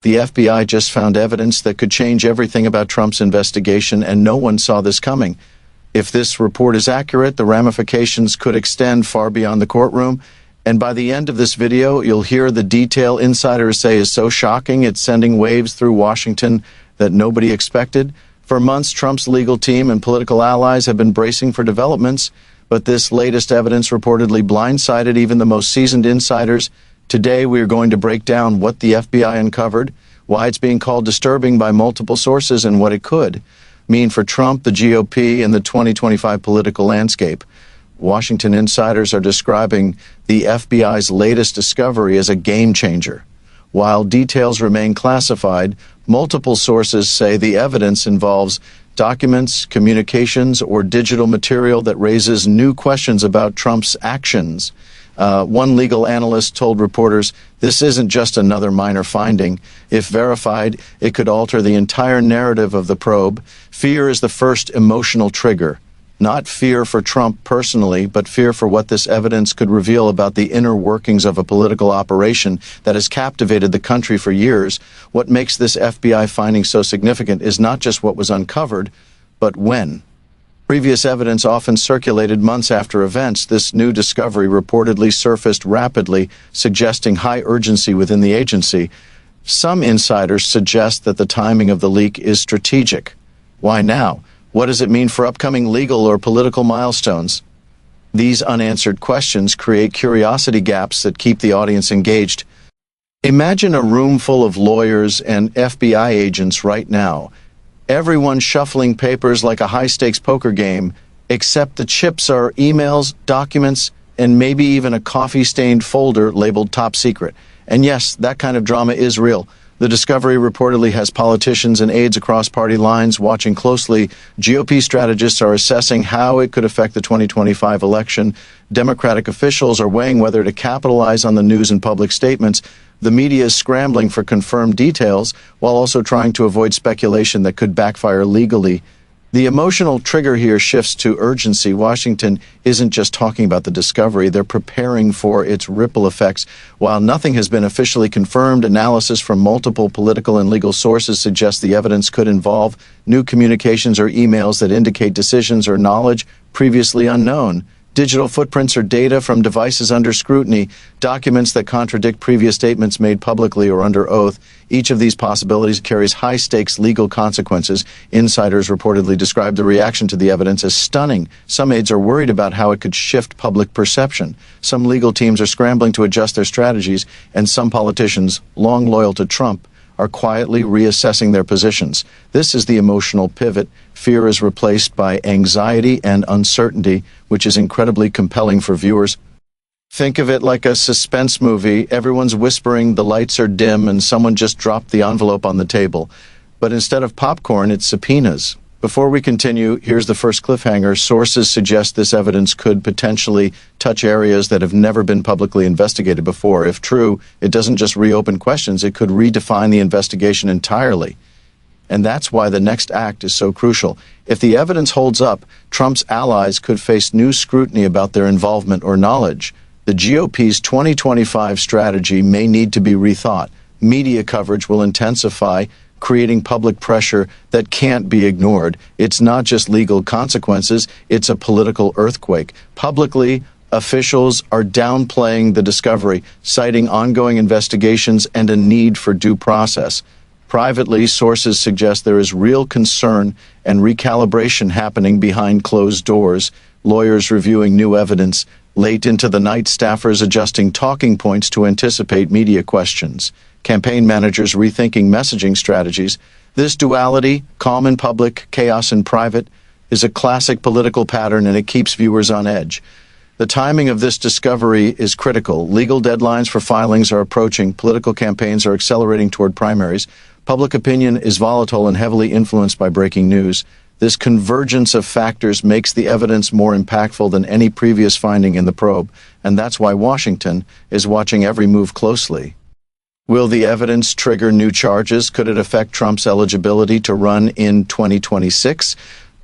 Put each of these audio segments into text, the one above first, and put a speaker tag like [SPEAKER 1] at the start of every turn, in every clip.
[SPEAKER 1] The FBI just found evidence that could change everything about Trump's investigation, and no one saw this coming. If this report is accurate, the ramifications could extend far beyond the courtroom. And by the end of this video, you'll hear the detail insiders say is so shocking it's sending waves through Washington that nobody expected. For months, Trump's legal team and political allies have been bracing for developments, but this latest evidence reportedly blindsided even the most seasoned insiders. Today, we are going to break down what the FBI uncovered, why it's being called disturbing by multiple sources, and what it could mean for Trump, the GOP, and the 2025 political landscape. Washington insiders are describing the FBI's latest discovery as a game changer. While details remain classified, multiple sources say the evidence involves documents, communications, or digital material that raises new questions about Trump's actions. One legal analyst told reporters, "This isn't just another minor finding. If verified, it could alter the entire narrative of the probe. Fear is the first emotional trigger. Not fear for Trump personally, but fear for what this evidence could reveal about the inner workings of a political operation that has captivated the country for years. What makes this FBI finding so significant is not just what was uncovered, but when." Previous evidence often circulated months after events. This new discovery reportedly surfaced rapidly, suggesting high urgency within the agency. Some insiders suggest that the timing of the leak is strategic. Why now? What does it mean for upcoming legal or political milestones? These unanswered questions create curiosity gaps that keep the audience engaged. Imagine a room full of lawyers and FBI agents right now. Everyone shuffling papers like a high-stakes poker game, except the chips are emails, documents, and maybe even a coffee-stained folder labeled top secret. And yes, that kind of drama is real. The discovery reportedly has politicians and aides across party lines watching closely. GOP strategists are assessing how it could affect the 2025 election. Democratic officials are weighing whether to capitalize on the news and public statements. The media is scrambling for confirmed details while also trying to avoid speculation that could backfire legally. The emotional trigger here shifts to urgency. Washington isn't just talking about the discovery, they're preparing for its ripple effects. While nothing has been officially confirmed, analysis from multiple political and legal sources suggests the evidence could involve new communications or emails that indicate decisions or knowledge previously unknown. Digital footprints or data from devices under scrutiny, documents that contradict previous statements made publicly or under oath. Each of these possibilities carries high-stakes legal consequences. Insiders reportedly described the reaction to the evidence as stunning. Some aides are worried about how it could shift public perception. Some legal teams are scrambling to adjust their strategies, and some politicians, long loyal to Trump, are quietly reassessing their positions. This is the emotional pivot. Fear is replaced by anxiety and uncertainty, which is incredibly compelling for viewers. Think of it like a suspense movie. Everyone's whispering, the lights are dim, and someone just dropped the envelope on the table. But instead of popcorn, it's subpoenas. Before we continue, here's the first cliffhanger. Sources suggest this evidence could potentially touch areas that have never been publicly investigated before. If true, it doesn't just reopen questions, it could redefine the investigation entirely. And that's why the next act is so crucial. If the evidence holds up, Trump's allies could face new scrutiny about their involvement or knowledge. The GOP's 2025 strategy may need to be rethought. Media coverage will intensify, creating public pressure that can't be ignored. It's not just legal consequences, it's a political earthquake. Publicly, officials are downplaying the discovery, citing ongoing investigations and a need for due process. Privately, sources suggest there is real concern and recalibration happening behind closed doors, lawyers reviewing new evidence. Late into the night, staffers adjusting talking points to anticipate media questions. Campaign managers rethinking messaging strategies. This duality, calm in public, chaos in private, is a classic political pattern, and it keeps viewers on edge. The timing of this discovery is critical. Legal deadlines for filings are approaching. Political campaigns are accelerating toward primaries. Public opinion is volatile and heavily influenced by breaking news. This convergence of factors makes the evidence more impactful than any previous finding in the probe, and that's why Washington is watching every move closely. Will the evidence trigger new charges? Could it affect Trump's eligibility to run in 2026?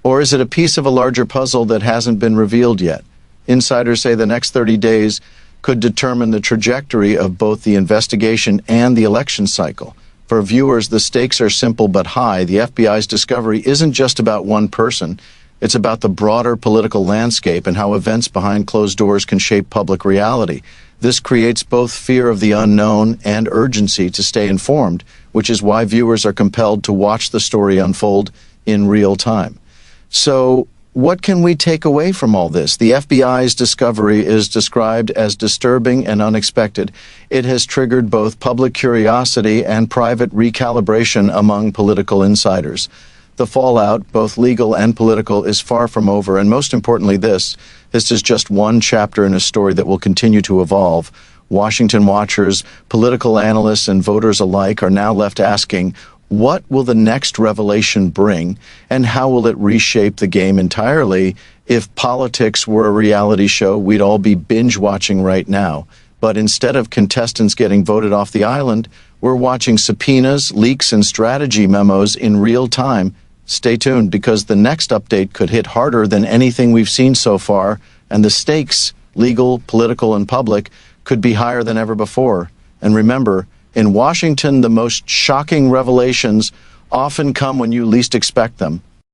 [SPEAKER 1] Or is it a piece of a larger puzzle that hasn't been revealed yet? Insiders say the next 30 days could determine the trajectory of both the investigation and the election cycle. For viewers, the stakes are simple but high. The FBI's discovery isn't just about one person. It's about the broader political landscape and how events behind closed doors can shape public reality. This creates both fear of the unknown and urgency to stay informed, which is why viewers are compelled to watch the story unfold in real time. So, what can we take away from all this? The FBI's discovery is described as disturbing and unexpected. It has triggered both public curiosity and private recalibration among political insiders. The fallout, both legal and political, is far from over, and most importantly this is just one chapter in a story that will continue to evolve. Washington watchers, political analysts, and voters alike are now left asking, what will the next revelation bring, and how will it reshape the game entirely? If politics were a reality show, we'd all be binge-watching right now. But instead of contestants getting voted off the island, we're watching subpoenas, leaks, and strategy memos in real time. Stay tuned, because the next update could hit harder than anything we've seen so far, and the stakes, legal, political, and public, could be higher than ever before. And remember, in Washington, the most shocking revelations often come when you least expect them.